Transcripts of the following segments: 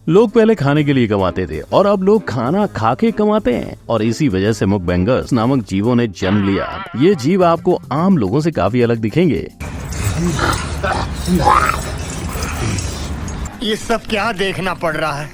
लोग पहले खाने के लिए कमाते थे और अब लोग खाना खा के कमाते हैं, और इसी वजह से मुकबैंगर्स नामक जीवों ने जन्म लिया। ये जीव आपको आम लोगों से काफी अलग दिखेंगे। ये सब क्या देखना पड़ रहा है?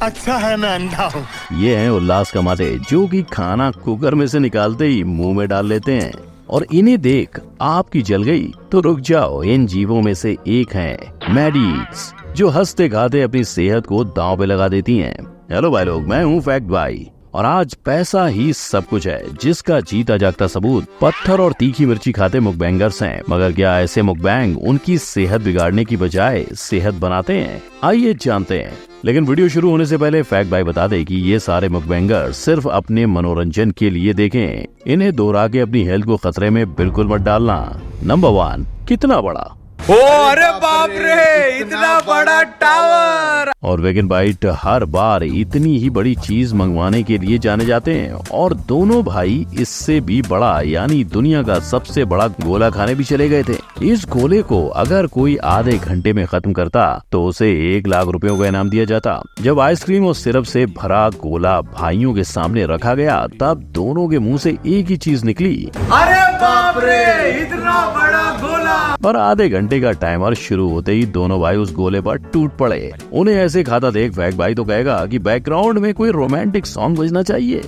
अच्छा है मैं अंधा हूँ। ये हैं उल्लास कमाते, जो कि खाना कुकर में से निकालते ही मुंह में डाल लेते हैं। और इन्हें देख आपकी जल गई तो रुक जाओ, इन जीवों में से एक हैं मैडीज, जो हंसते गाते अपनी सेहत को दांव पे लगा देती हैं। हेलो भाई लोग, मैं हूँ फैक्ट भाई, और आज पैसा ही सब कुछ है, जिसका जीता जागता सबूत पत्थर और तीखी मिर्ची खाते मुकबैंगर्स हैं। मगर क्या ऐसे मुकबैंग उनकी सेहत बिगाड़ने की बजाय सेहत बनाते हैं? आइए जानते हैं। लेकिन वीडियो शुरू होने से पहले फैक्ट भाई बता दे कि ये सारे मुकबैंगर सिर्फ अपने मनोरंजन के लिए देखें। इन्हें दोहरा के अपनी हेल्थ को खतरे में बिल्कुल मत डालना। नंबर 1, कितना बड़ा? ओ अरे बाप रे, इतना बड़ा टावर। और वेगन बाइट हर बार इतनी ही बड़ी चीज मंगवाने के लिए जाने जाते हैं, और दोनों भाई इससे भी बड़ा यानी दुनिया का सबसे बड़ा गोला खाने भी चले गए थे। इस गोले को अगर कोई आधे घंटे में खत्म करता तो उसे 1 लाख रुपयों का इनाम दिया जाता। जब आइसक्रीम और सिरप से भरा गोला भाइयों के सामने रखा गया, तब दोनों के मुंह से एक ही चीज निकली, अरे बाप रे, इतना बड़ा गोला। और आधे घंटे का टाइमर शुरू होते ही दोनों भाई उस गोले पर टूट पड़े। उन्हें ऐसे खाता देख फैक्ट भाई तो कहेगा कि बैकग्राउंड में कोई रोमांटिक सॉन्ग बजना चाहिए।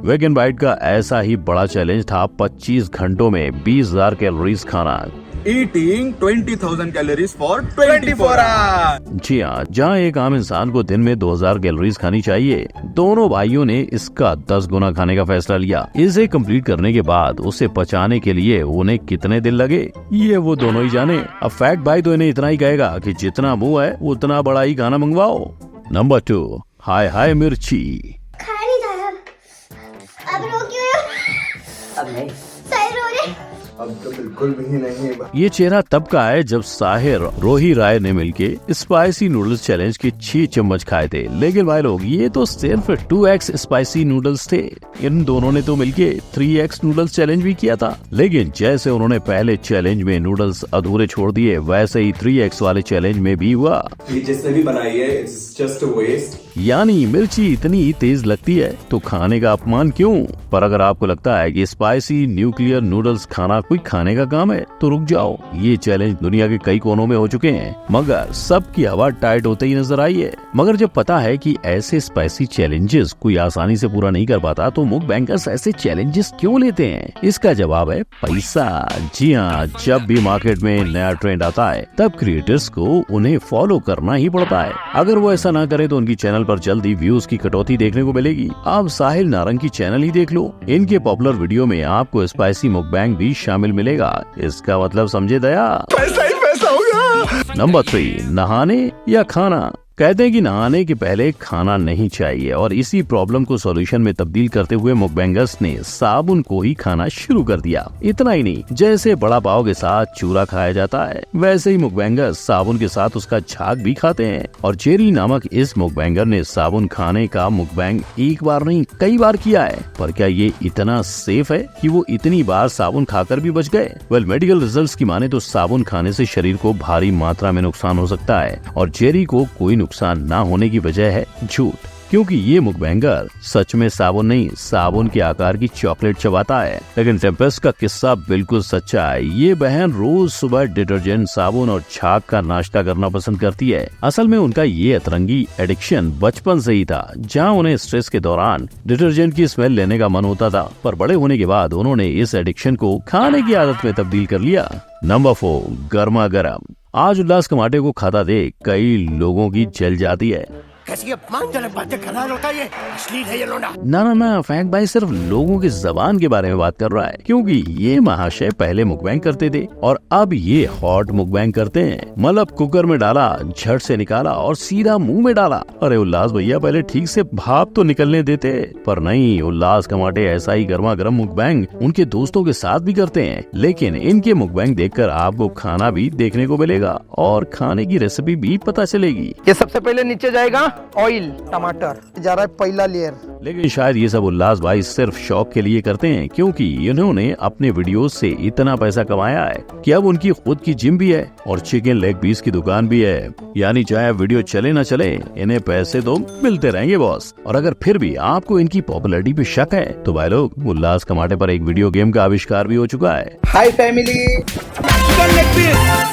वेगन बाइट का ऐसा ही बड़ा चैलेंज था 25 घंटों में 20,000 कैलोरीज खाना। Eating 20,000 calories for 24 hours। जी हाँ, जहाँ एक आम इंसान को दिन में 2,000 कैलोरीज खानी चाहिए, दोनों भाइयों ने इसका 10 गुना खाने का फैसला लिया। इसे कंप्लीट करने के बाद उसे पचाने के लिए उन्हें कितने दिन लगे, ये वो दोनों ही जाने। अब फैक्ट भाई तो इन्हें इतना ही कहेगा कि जितना मुंह है उतना बड़ा ही खाना मंगवाओ। नंबर 2, हाय हाय मिर्ची। खा नहीं था अब रो क्यों? अब नहीं सही रो रहे। अब तो बिल्कुल भी नहीं। ये चेहरा तब का है जब साहिर रोही राय ने मिलके स्पाइसी नूडल्स चैलेंज के 6 चम्मच खाए थे। लेकिन भाई लोग, ये तो सिर्फ 2x स्पाइसी नूडल्स थे। इन दोनों ने तो मिलके 3x नूडल्स चैलेंज भी किया था। लेकिन जैसे उन्होंने पहले चैलेंज में नूडल्स अधूरे छोड़ दिए, वैसे ही 3x वाले चैलेंज में भी हुआ। जिसने भी बनाई है, इट्स जस्ट अ वेस्ट। यानी मिर्ची इतनी तेज लगती है तो खाने का अपमान क्यों? पर अगर आपको लगता है कि स्पाइसी न्यूक्लियर नूडल्स खाना कोई खाने का काम है, तो रुक जाओ। ये चैलेंज दुनिया के कई कोनों में हो चुके हैं, मगर सबकी हवा टाइट होते ही नजर आई है। मगर जब पता है कि ऐसे स्पाइसी चैलेंजेस कोई आसानी से पूरा नहीं कर पाता, तो मुकबैंगर्स ऐसे चैलेंजेस क्यों लेते हैं? इसका जवाब है पैसा। जी हाँ, जब भी मार्केट में नया ट्रेंड आता है, तब क्रिएटर्स को उन्हें फॉलो करना ही पड़ता है। अगर वो ऐसा ना करे तो उनकी चैनल पर जल्दी व्यूज की कटौती देखने को मिलेगी। आप साहिल नारंग की चैनल ही देख लो, इनके पॉपुलर वीडियो में आपको स्पाइसी मुकबैंग भी शामिल मिलेगा। इसका मतलब समझे दया? पैसा ही पैसा होगा। नंबर 3, नहाने या खाना। कहते हैं कि नहाने के पहले खाना नहीं चाहिए, और इसी प्रॉब्लम को सॉल्यूशन में तब्दील करते हुए मुकबैंगर्स ने साबुन को ही खाना शुरू कर दिया। इतना ही नहीं, जैसे बड़ा पाव के साथ चूरा खाया जाता है, वैसे ही मुकबैंगर्स साबुन के साथ उसका झाग भी खाते हैं। और जेरी नामक इस मुकबैंगर ने साबुन खाने का मुकबैंग एक बार नहीं कई बार किया है। पर क्या ये इतना सेफ है कि वो इतनी बार साबुन खाकर भी बच गए? वेल, मेडिकल रिजल्ट्स की माने तो साबुन खाने से शरीर को भारी मात्रा में नुकसान हो सकता है, और जेरी को कोई नुकसान ना होने की वजह है झूठ, क्योंकि ये मुकबैंगर सच में साबुन नहीं, साबुन के आकार की चॉकलेट चबाता है। लेकिन टेम्पेस्ट का किस्सा बिल्कुल सच्चा है। ये बहन रोज सुबह डिटर्जेंट, साबुन और झाग का नाश्ता करना पसंद करती है। असल में उनका ये अतरंगी एडिक्शन बचपन से ही था, जहाँ उन्हें स्ट्रेस के दौरान डिटर्जेंट की स्मेल लेने का मन होता था। पर बड़े होने के बाद उन्होंने इस एडिक्शन को खाने की आदत में तब्दील कर लिया। नंबर 4, गर्मा गर्म। आज उल्लास कमाटे को खाता देख कई लोगों की जल जाती है। कैसी अपमानजनक बातें कर रहा होता है, अश्लील है ये लोना। ना, फैक्ट भाई सिर्फ लोगों की जबान के बारे में बात कर रहा है, क्योंकि ये महाशय पहले मुकबैंग करते थे और अब ये हॉट मुकबैंग करते हैं। मतलब कुकर में डाला, झट से निकाला और सीधा मुंह में डाला। अरे उल्लास भैया, पहले ठीक से भाप तो निकलने देते। पर नहीं, उल्लास कमाटे ऐसा ही गर्मा गर्म मुकबैंग उनके दोस्तों के साथ भी करते हैं। लेकिन इनके मुकबैंग देखकर आपको खाना भी देखने को मिलेगा और खाने की रेसिपी भी पता चलेगी। ये सबसे पहले नीचे जाएगा, ऑयल टमाटर जा रहा है पहला लेयर। लेकिन शायद ये सब उल्लास भाई सिर्फ शौक के लिए करते हैं, क्योंकि इन्होंने अपने वीडियोस से इतना पैसा कमाया है कि अब उनकी खुद की जिम भी है और चिकन लेग पीस की दुकान भी है। यानी चाहे वीडियो चले न चले, इन्हें पैसे तो मिलते रहेंगे बॉस। और अगर फिर भी आपको इनकी पॉपुलैरिटी पे शक है तो भाई लोग, उल्लास कमाटे पर एक वीडियो गेम का आविष्कार भी हो चुका है। हाय फैमिली,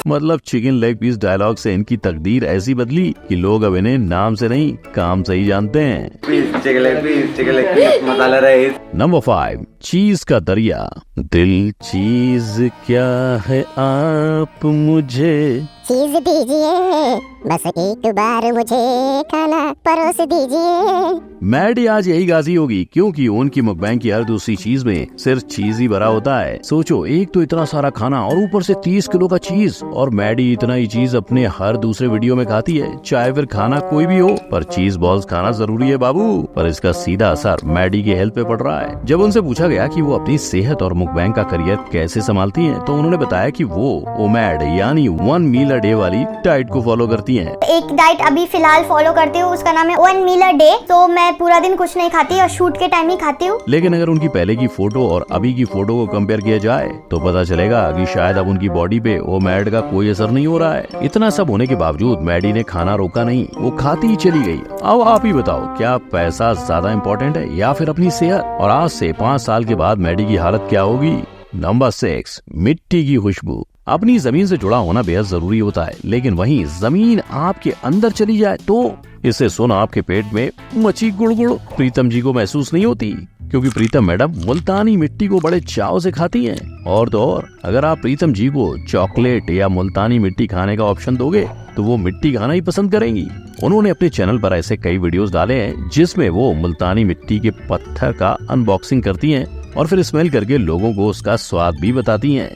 मतलब चिकन लेग पीस डायलॉग से इनकी तकदीर ऐसी बदली कि लोग अब इन्हें नाम से नहीं काम से ही जानते हैं। चिकन लेग पीस मसाला राइस। नंबर 5, चीज का दरिया। दिल चीज क्या है आप मुझे चीज दीजिए, बस एक बार मुझे खाना परोस दीजिए। मैडी आज यही गाजी होगी, क्योंकि उनकी मुकबैंग की हर दूसरी चीज में सिर्फ चीज ही भरा होता है। सोचो, एक तो इतना सारा खाना और ऊपर से 30 किलो का चीज, और मैडी इतना ही चीज अपने हर दूसरे वीडियो में खाती है। चाहे फिर खाना कोई भी हो, पर चीज बॉल्स खाना जरूरी है बाबू। पर इसका सीधा असर मैडी की हेल्थ पे पड़ रहा है। जब उनसे पूछा गया कि वो अपनी सेहत और मुकबैंग का करियर कैसे संभालती हैं, तो उन्होंने बताया कि वो ओमैड यानी 1 मील अ डे वाली डाइट को फॉलो करती हैं। एक डाइट अभी फिलहाल फॉलो करती हूँ, उसका नाम है 1 मील अ डे। तो मैं पूरा दिन कुछ नहीं खाती और शूट के टाइम ही खाती हूँ। लेकिन अगर उनकी पहले की फोटो और अभी की फोटो को कंपेयर किया जाए तो पता चलेगा कि शायद अब उनकी बॉडी पे ओमैड का कोई असर नहीं हो रहा है। इतना सब होने के बावजूद मैडी ने खाना रोका नहीं, वो खाती ही चली गई। अब आप ही बताओ, क्या पैसा ज्यादा इम्पोर्टेंट है या फिर अपनी सेहत? और आज से 5 साल के बाद मैडी की हालत क्या होगी? नंबर 6, मिट्टी की खुशबू। अपनी जमीन से जुड़ा होना बेहद जरूरी होता है, लेकिन वहीं जमीन आपके अंदर चली जाए तो इससे सुन आपके पेट में मची गुड़गुड़ प्रीतम जी को महसूस नहीं होती, क्योंकि प्रीतम मैडम मुल्तानी मिट्टी को बड़े चाव से खाती हैं। और तो और, अगर आप प्रीतम जी को चॉकलेट या मुल्तानी मिट्टी खाने का ऑप्शन दोगे तो वो मिट्टी खाना ही पसंद करेंगी। उन्होंने अपने चैनल पर ऐसे कई वीडियोस डाले हैं जिसमें वो मुल्तानी मिट्टी के पत्थर का अनबॉक्सिंग करती हैं और फिर स्मेल करके लोगों को उसका स्वाद भी बताती हैं।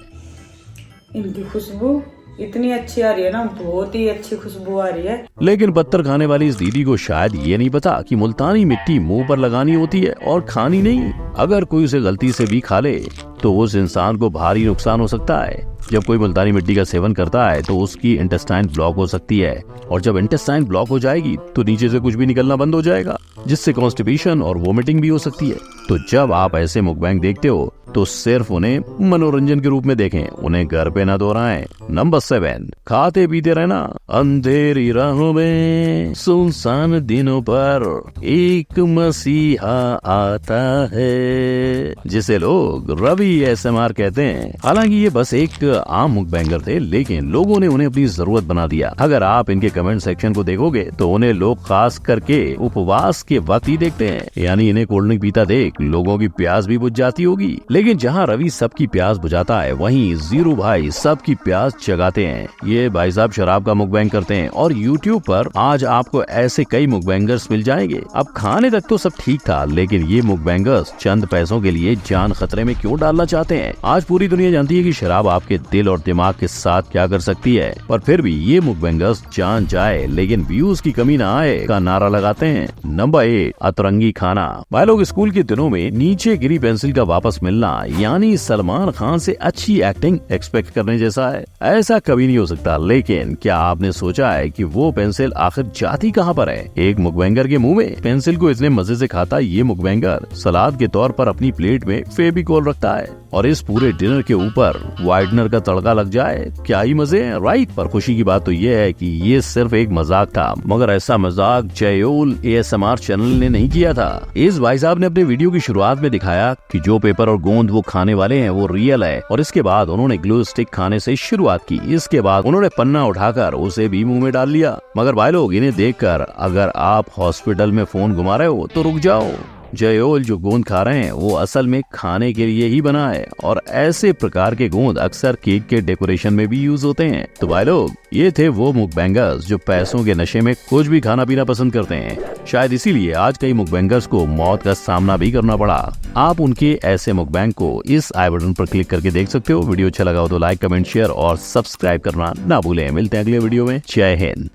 इनकी खुशबू इतनी अच्छी आ रही है ना, बहुत ही अच्छी खुशबू आ रही है। लेकिन पत्थर खाने वाली इस दीदी को शायद ये नहीं पता कि मुल्तानी मिट्टी मुंह पर लगानी होती है और खानी नहीं। अगर कोई उसे गलती से भी खा ले तो उस इंसान को भारी नुकसान हो सकता है। जब कोई मुल्तानी मिट्टी का सेवन करता है तो उसकी इंटेस्टाइन ब्लॉक हो सकती है, और जब इंटेस्टाइन ब्लॉक हो जाएगी तो नीचे से कुछ भी निकलना बंद हो जाएगा, जिससे कॉन्स्टिपेशन और वोमिटिंग भी हो सकती है। तो जब आप ऐसे मुकबैंग देखते हो तो सिर्फ उन्हें मनोरंजन के रूप में देखें, उन्हें घर पे ना दोहराएं। नंबर 7, खाते पीते रहना। अंधेरी राहों में सुनसान दिनों पर एक मसीहा आता है, जिसे लोग रवि ASMR कहते हैं। हालांकि ये बस एक आम मुकबैंगर थे, लेकिन लोगों ने उन्हें अपनी जरूरत बना दिया। अगर आप इनके कमेंट सेक्शन को देखोगे तो उन्हें लोग खास करके उपवास के वक्त ही देखते हैं। यानी इन्हें कोल्ड ड्रिंक पीता देख लोगों की प्यास भी बुझ जाती होगी। लेकिन जहाँ रवि सबकी प्यास बुझाता है, वहीं जीरू भाई सबकी प्यास जगाते हैं। ये भाई साहब शराब का मुकबैंग करते हैं और YouTube पर आज आपको ऐसे कई मुकबैंगर्स मिल जाएंगे। अब खाने तक तो सब ठीक था, लेकिन ये मुकबैंगर्स चंद पैसों के लिए जान खतरे में क्यों डालना चाहते हैं? आज पूरी दुनिया जानती है कि शराब आपके दिल और दिमाग के साथ क्या कर सकती है, पर फिर भी ये मुकबैंगर्स जान जाए लेकिन व्यूज की कमी ना आए का नारा लगाते हैं। नंबर 8, अतरंगी खाना। भाई लोग, स्कूल के दिनों में नीचे गिरी पेंसिल का वापस मिलना यानी सलमान खान से अच्छी एक्टिंग एक्सपेक्ट करने जैसा है। ऐसा कभी नहीं हो सकता, लेकिन क्या आपने सोचा है कि वो पेंसिल आखिर जाती कहाँ पर है? एक मुकबैंगर के मुंह में। पेंसिल को इतने मजे से खाता ये मुकबैंगर सलाद के तौर पर अपनी प्लेट में फेविकोल रखता है, और इस पूरे डिनर के ऊपर वाइटनर का तड़का लग जाए, क्या ही मजे हैं, राइट? पर खुशी की बात तो ये है कि ये सिर्फ एक मजाक था, मगर ऐसा मजाक जयोल ASMR चैनल ने नहीं किया था। इस भाई साहब ने अपने वीडियो की शुरुआत में दिखाया कि जो पेपर और गोंद वो खाने वाले हैं वो रियल है, और इसके बाद उन्होंने ग्लू स्टिक खाने से शुरुआत की। इसके बाद उन्होंने पन्ना उठाकर उसे भी मुंह में डाल लिया। मगर भाई लोग, इन्हें देखकर अगर आप हॉस्पिटल में फोन घुमा रहे हो तो रुक जाओ। जयोल जो गोंद खा रहे हैं वो असल में खाने के लिए ही बना है, और ऐसे प्रकार के गोंद अक्सर केक के डेकोरेशन में भी यूज होते हैं। तो भाई लोग, ये थे वो मुकबैंगर्स जो पैसों के नशे में कुछ भी खाना पीना पसंद करते हैं। शायद इसीलिए आज कई मुकबैंगर्स को मौत का सामना भी करना पड़ा। आप उनके ऐसे मुकबैंग को इस आई बटन पर क्लिक करके देख सकते हो। वीडियो अच्छा लगा हो तो लाइक, कमेंट, शेयर और सब्सक्राइब करना ना भूलें। मिलते हैं अगले वीडियो में। जय हिंद।